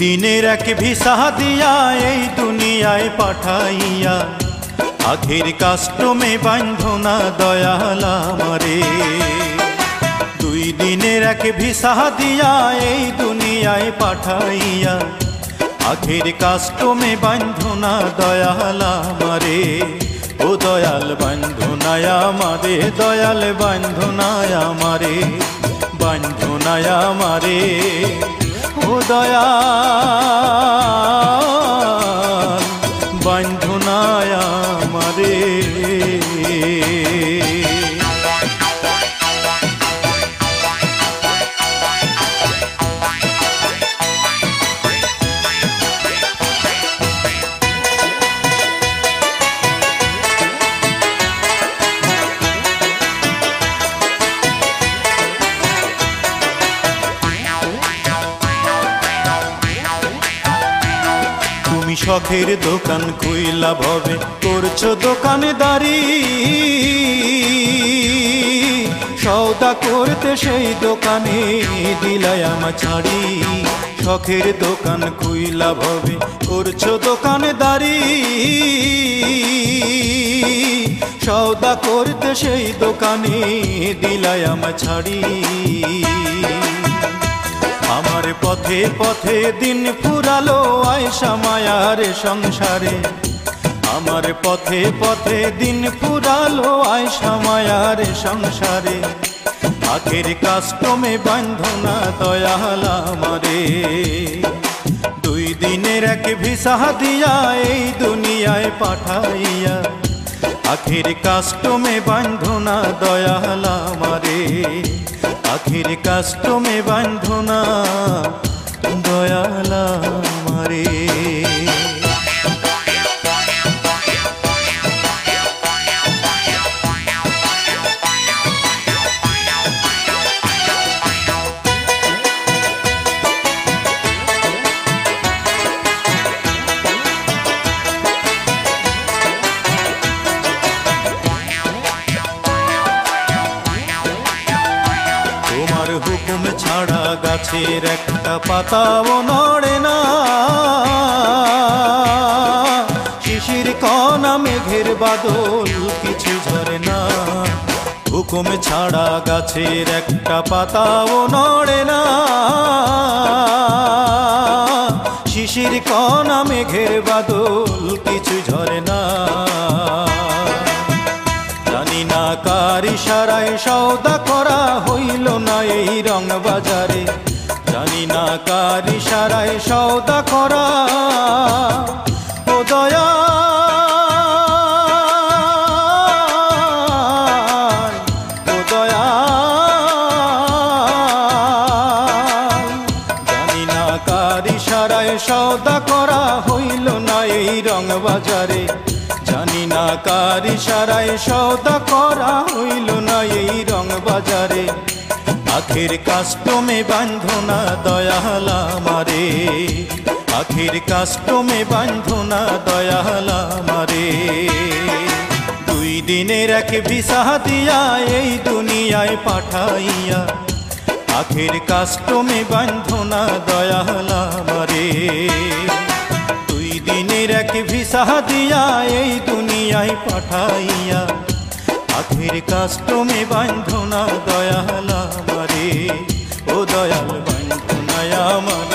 দিনের এক ভিসা দিয়া এই দুনিয়ায় পাঠাইয়া আখের কাস্টমে বাঁধনা দয়াল আমারে। 2 দিনের এক ভিসা দিয়া এই দুনিয়ায় পাঠাইয়া আখের কাস্টমে বাঁধনা দয়াল আমারে। ও দয়াল বাঁধনায় আমারে, দয়াল বাঁধনায় আমারে, বাঁধনায় আমারে। ও দয়াল বাঁধনায় আমারে। তুমি শখের দোকান খুইলা ভবে করছো দোকানদারি, সওদা করতে সেই দোকানে দিলাই আমার ছাড়ি। শখের দোকান খুইলা ভবে করছো দোকানদারি, সওদা করতে সেই দোকানে দিলাই আমার ছাড়ি। আমার পথে পথে দিন ফুরালো আয়সা মায়ার সংসারে, আমার পথে পথে দিন ফুরালো আয়সা মায়ার সংসারে। আখের কাস্টমে বাঁধনা দয়াল আমারে। 2 দিনের এক ভিসা দিয়া এই দুনিয়ায় পাঠাইয়া আখের কাস্টমে বাঁধনা দয়াল আমারে। আখের কাস্টমে বাঁধনা দয়াল আমারে। হুকুম ছাড়া গাছের একটা পাতাও নড়ে না, শিশির কণা মেঘের বাদল কিছু ঝরে না। হুকুম ছাড়া গাছের একটা পাতাও নড়ে না, শিশির কণা মেঘের বাদল কিছু ঝরে না। জানি না কার ইশারায় সওদা করা হইল না এই রং বাজারে, জানি না কার ইশারায় সওদা করা। ও দয়াল, ও দয়াল, জানি না কার ইশারায় সওদা করা হইল না এই রং বাজারে, জানি না কার ইশারায় সওদা করা হইল না এই রং বাজারে। আখের কাস্টমে বাঁধনা দয়াল আমারে, আখের কাস্টমে বাঁধনা দয়াল আমারে। 2 দিনের এক ভিসা দিয়া এই দুনিয়ায় পাঠাইয়া আখের কাস্টমে বাঁধনা দয়াল আমারে। 2 দিনের এক ভিসা দিয়া এই দুনিয়ায় পাঠাইয়া আখের কাস্টমে বাঁধনা দয়াল আমারে। ও দয়াল বাঁধনায় আমারে।